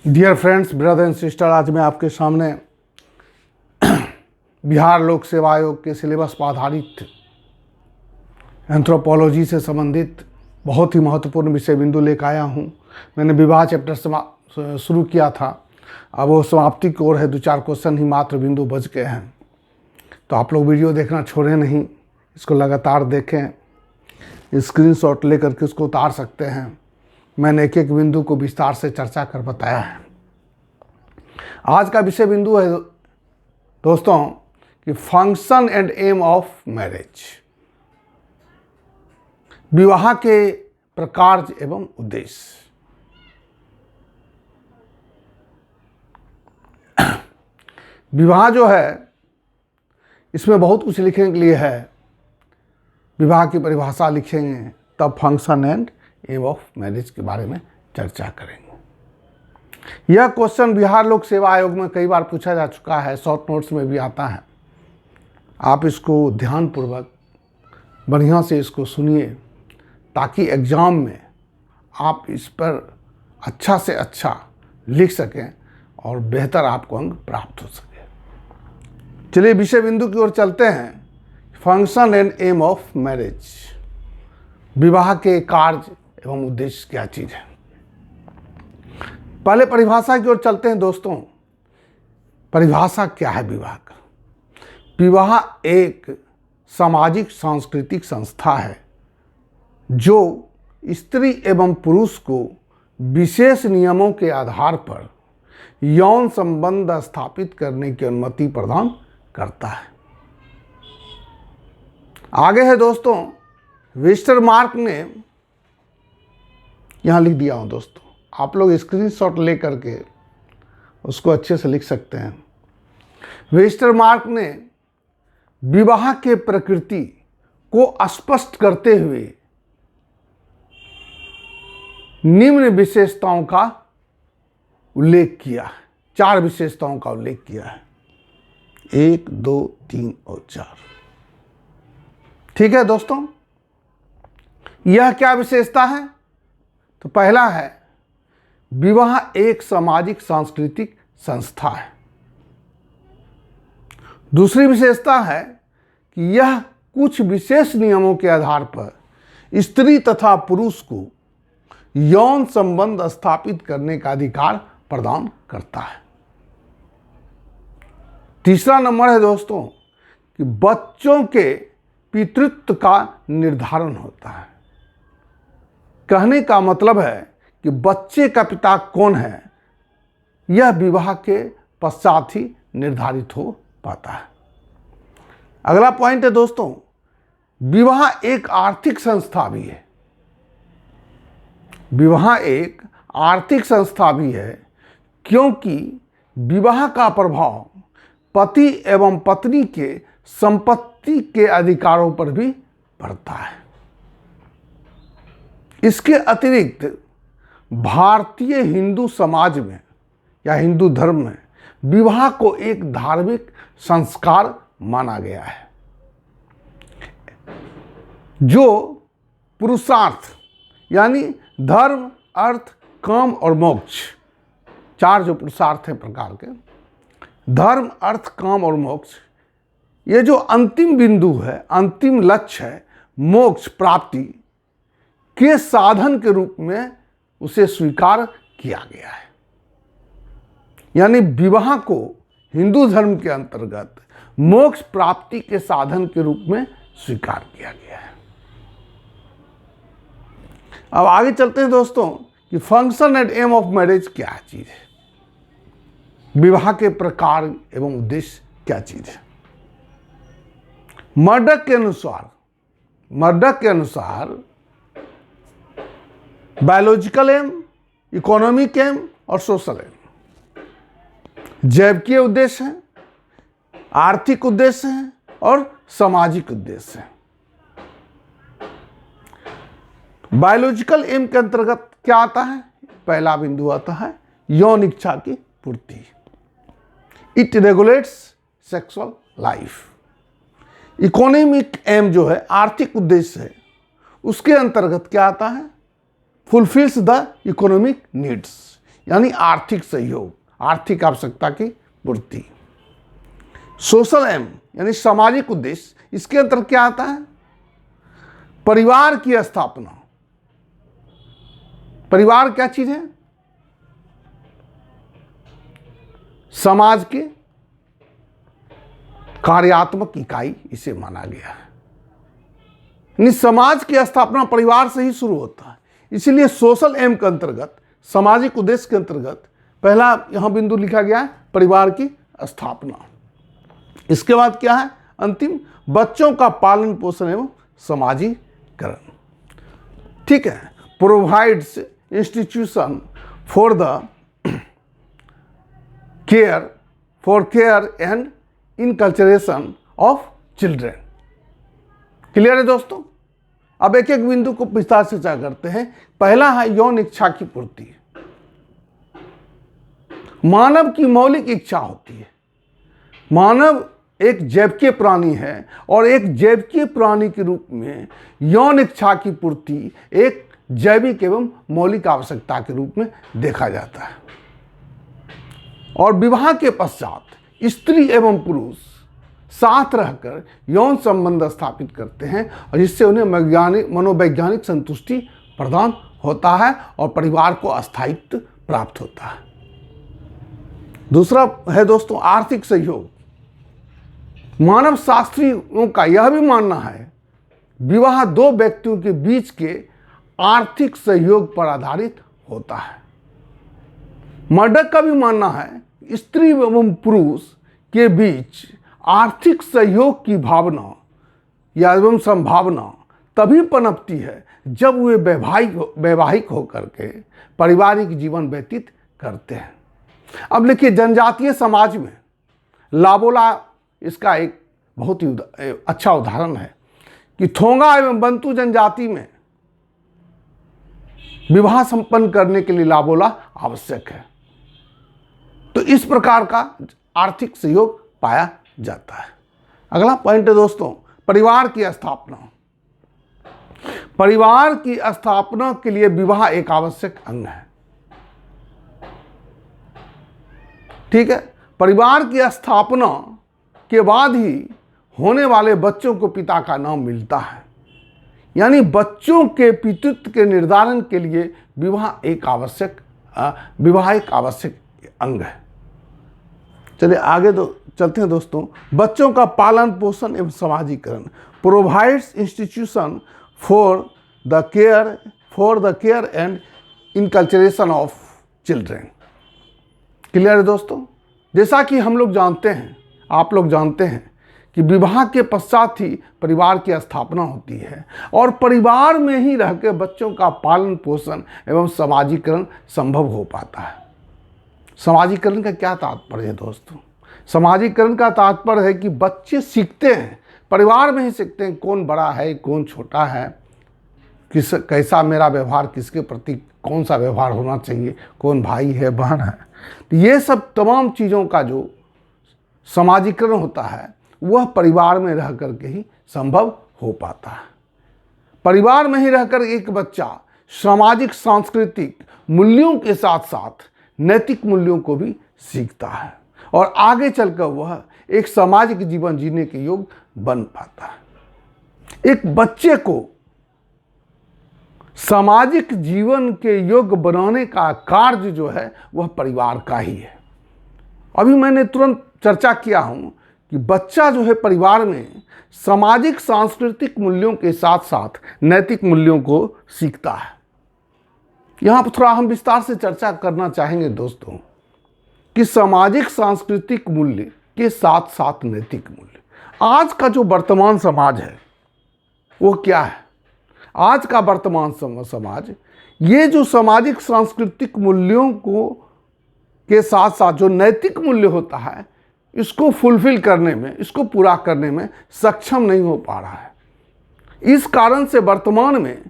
Dear friends, brother and sister, आज मैं आपके सामने बिहार लोक सेवा आयोग के सिलेबस पर आधारित एंथ्रोपोलॉजी से संबंधित बहुत ही महत्वपूर्ण विषय बिंदु लेकर आया हूँ। मैंने विवाह चैप्टर शुरू किया था, अब वो समाप्ति की ओर है। 2-4 क्वेश्चन ही मात्र बिंदु बच गए हैं, तो आप लोग वीडियो देखना छोड़ें नहीं, इसको लगातार देखें। स्क्रीनशॉट लेकर के उसको उतार सकते हैं। मैंने एक एक बिंदु को विस्तार से चर्चा कर बताया है। आज का विषय बिंदु है दोस्तों कि function and aim of marriage, विवाह के प्रकार एवं उद्देश्य। विवाह जो है, इसमें बहुत कुछ लिखने के लिए है। विवाह की परिभाषा लिखेंगे, तब function and aim of marriage के बारे में चर्चा करेंगे। यह क्वेश्चन बिहार लोक सेवा आयोग में कई बार पूछा जा चुका है, शॉर्ट नोट्स में भी आता है। आप इसको ध्यानपूर्वक बढ़िया से इसको सुनिए, ताकि एग्ज़ाम में आप इस पर अच्छा से अच्छा लिख सकें और बेहतर आपको अंक प्राप्त हो सके। चलिए विषय बिंदु की ओर चलते हैं। Function and aim of marriage, विवाह के कार्य एवं उद्देश्य क्या चीज़ है। पहले परिभाषा की ओर चलते हैं दोस्तों। परिभाषा क्या है विवाह का? विवाह एक सामाजिक सांस्कृतिक संस्था है जो स्त्री एवं पुरुष को विशेष नियमों के आधार पर यौन संबंध स्थापित करने की अनुमति प्रदान करता है। आगे है दोस्तों, वेस्टरमार्क ने यहाँ लिख दिया हूँ दोस्तों, आप लोग स्क्रीनशॉट ले करके उसको अच्छे से लिख सकते हैं। वेस्टरमार्क ने विवाह के प्रकृति को स्पष्ट करते हुए निम्न विशेषताओं का उल्लेख किया है। 4 विशेषताओं का उल्लेख किया है, 1, 2, 3 और 4। ठीक है दोस्तों, यह क्या विशेषता है? तो पहला है, विवाह एक सामाजिक सांस्कृतिक संस्था है। दूसरी विशेषता है कि यह कुछ विशेष नियमों के आधार पर स्त्री तथा पुरुष को यौन संबंध स्थापित करने का अधिकार प्रदान करता है। तीसरा नंबर है दोस्तों कि बच्चों के पितृत्व का निर्धारण होता है। कहने का मतलब है कि बच्चे का पिता कौन है, यह विवाह के पश्चात ही निर्धारित हो पाता है। अगला पॉइंट है दोस्तों, विवाह एक आर्थिक संस्था भी है। विवाह एक आर्थिक संस्था भी है, क्योंकि विवाह का प्रभाव पति एवं पत्नी के संपत्ति के अधिकारों पर भी पड़ता है। इसके अतिरिक्त भारतीय हिंदू समाज में या हिंदू धर्म में विवाह को एक धार्मिक संस्कार माना गया है, जो पुरुषार्थ यानी धर्म, अर्थ, काम और मोक्ष, 4 जो पुरुषार्थ है प्रकार के, धर्म, अर्थ, काम और मोक्ष, ये जो अंतिम बिंदु है, अंतिम लक्ष्य है, मोक्ष प्राप्ति के साधन के रूप में उसे स्वीकार किया गया है। यानी विवाह को हिंदू धर्म के अंतर्गत मोक्ष प्राप्ति के साधन के रूप में स्वीकार किया गया है। अब आगे चलते हैं दोस्तों कि function and aim of marriage क्या चीज है, विवाह के प्रकार एवं उद्देश्य क्या चीज है। मर्डक के अनुसार बायोलॉजिकल एम, इकोनॉमिक एम और सोशल एम, जैविकीय उद्देश्य है, आर्थिक उद्देश्य है और सामाजिक उद्देश्य है। बायोलॉजिकल एम के अंतर्गत क्या आता है? पहला बिंदु आता है यौन इच्छा की पूर्ति। It regulates sexual life. Economic aim जो है, आर्थिक उद्देश्य है, उसके अंतर्गत क्या आता है? Fulfils the economic needs. यानी आर्थिक सहयोग, आर्थिक आवश्यकता की पूर्ति। सोशल एम यानी सामाजिक उद्देश्य, इसके अंतर क्या आता है? परिवार की स्थापना। परिवार क्या चीज है? समाज के कार्यात्मक इकाई इसे माना गया है। यानी समाज की स्थापना परिवार से ही शुरू होता है। इसलिए सोशल एम के अंतर्गत, सामाजिक उद्देश्य के अंतर्गत पहला यहां बिंदु लिखा गया है परिवार की स्थापना। इसके बाद क्या है? अंतिम, बच्चों का पालन पोषण एवं समाजीकरण। ठीक है। Provides institution for the care and inculturation of children. Clear है दोस्तों? अब एक एक बिंदु को विस्तार से चर्चा करते हैं। पहला है यौन इच्छा की पूर्ति। मानव की मौलिक इच्छा होती है। मानव एक जैविकीय प्राणी है और एक जैविकीय प्राणी के रूप में यौन इच्छा की पूर्ति एक जैविक एवं मौलिक आवश्यकता के रूप में देखा जाता है। और विवाह के पश्चात स्त्री एवं पुरुष साथ रहकर यौन संबंध स्थापित करते हैं और जिससे उन्हें मनोवैज्ञानिक संतुष्टि प्रदान होता है और परिवार को स्थायित्व प्राप्त होता है। दूसरा है दोस्तों आर्थिक सहयोग। मानव शास्त्रियों का यह भी मानना है विवाह दो व्यक्तियों के बीच के आर्थिक सहयोग पर आधारित होता है। मर्डक का भी मानना है स्त्री एवं पुरुष के बीच आर्थिक सहयोग की भावना या एवं संभावना तभी पनपती है जब वे वैवाहिक होकर के पारिवारिक जीवन व्यतीत करते हैं। अब देखिए जनजातीय समाज में लाबोला इसका एक बहुत ही अच्छा उदाहरण है कि थोंगा एवं बंतु जनजाति में विवाह संपन्न करने के लिए लाबोला आवश्यक है। तो इस प्रकार का आर्थिक सहयोग पाया जाता है। अगला पॉइंट है दोस्तों परिवार की स्थापना। परिवार की स्थापना के लिए विवाह एक आवश्यक अंग है। ठीक है। परिवार की स्थापना के बाद ही होने वाले बच्चों को पिता का नाम मिलता है। यानी बच्चों के पितृत्व के निर्धारण के लिए विवाह एक आवश्यक अंग है। चलिए आगे चलते हैं दोस्तों। बच्चों का पालन पोषण एवं समाजीकरण। Provides institution for the care and inculturation of children. Clear है दोस्तों? जैसा कि हम लोग जानते हैं, आप लोग जानते हैं कि विवाह के पश्चात ही परिवार की स्थापना होती है और परिवार में ही रहकर बच्चों का पालन पोषण एवं समाजीकरण संभव हो पाता है। समाजीकरण का क्या तात्पर्य है दोस्तों? समाजीकरण का तात्पर्य है कि बच्चे सीखते हैं, परिवार में ही सीखते हैं कौन बड़ा है कौन छोटा है, कैसा मेरा व्यवहार, किसके प्रति कौन सा व्यवहार होना चाहिए, कौन भाई है बहन है। तो ये सब तमाम चीज़ों का जो समाजीकरण होता है वह परिवार में रह कर के ही संभव हो पाता है। परिवार में ही रहकर एक बच्चा सामाजिक सांस्कृतिक मूल्यों के साथ साथ नैतिक मूल्यों को भी सीखता है और आगे चलकर वह एक सामाजिक जीवन जीने के योग्य बन पाता है। एक बच्चे को सामाजिक जीवन के योग्य बनाने का कार्य जो है वह परिवार का ही है। अभी मैंने तुरंत चर्चा किया हूं कि बच्चा जो है परिवार में सामाजिक सांस्कृतिक मूल्यों के साथ साथ नैतिक मूल्यों को सीखता है। यहाँ पर थोड़ा हम विस्तार से चर्चा करना चाहेंगे दोस्तों कि सामाजिक सांस्कृतिक मूल्य के साथ साथ नैतिक मूल्य। आज का जो वर्तमान समाज है वो क्या है? आज का वर्तमान समाज ये जो सामाजिक सांस्कृतिक मूल्यों को के साथ साथ जो नैतिक मूल्य होता है इसको फुलफिल करने में, इसको पूरा करने में सक्षम नहीं हो पा रहा है। इस कारण से वर्तमान में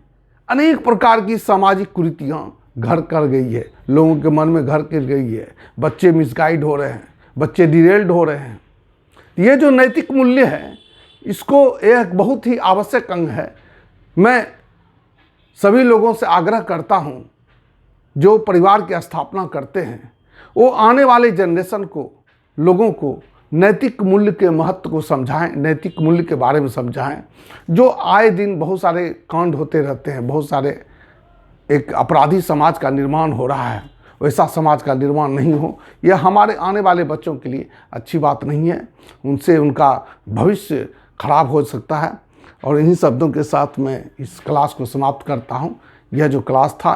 अनेक प्रकार की सामाजिक कुरीतियाँ घर कर गई है, लोगों के मन में घर कर गई है। बच्चे मिसगाइड हो रहे हैं, बच्चे डिरेल्ड हो रहे हैं। ये जो नैतिक मूल्य है इसको एक बहुत ही आवश्यक अंग है। मैं सभी लोगों से आग्रह करता हूँ जो परिवार की स्थापना करते हैं वो आने वाले जनरेशन को, लोगों को नैतिक मूल्य के महत्व को समझाएं, नैतिक मूल्य के बारे में समझाएं। जो आए दिन बहुत सारे कांड होते रहते हैं, बहुत सारे एक अपराधी समाज का निर्माण हो रहा है, वैसा समाज का निर्माण नहीं हो। यह हमारे आने वाले बच्चों के लिए अच्छी बात नहीं है, उनसे उनका भविष्य खराब हो सकता है। और इन्हीं शब्दों के साथ मैं इस क्लास को समाप्त करता हूँ। यह जो क्लास था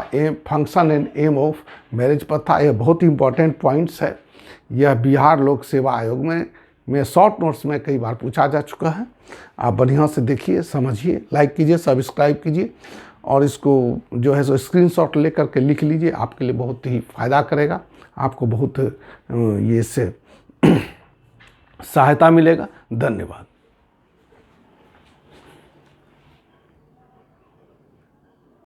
function and aim of marriage पर था, यह बहुत ही इंपॉर्टेंट पॉइंट्स है। यह बिहार लोक सेवा आयोग में शॉर्ट नोट्स में कई बार पूछा जा चुका है। आप बढ़िया से देखिए, समझिए, लाइक कीजिए, सब्सक्राइब कीजिए और इसको जो है सो स्क्रीनशॉट लेकर के लिख लीजिए, आपके लिए बहुत ही फ़ायदा करेगा, आपको बहुत ये इससे सहायता मिलेगा। धन्यवाद।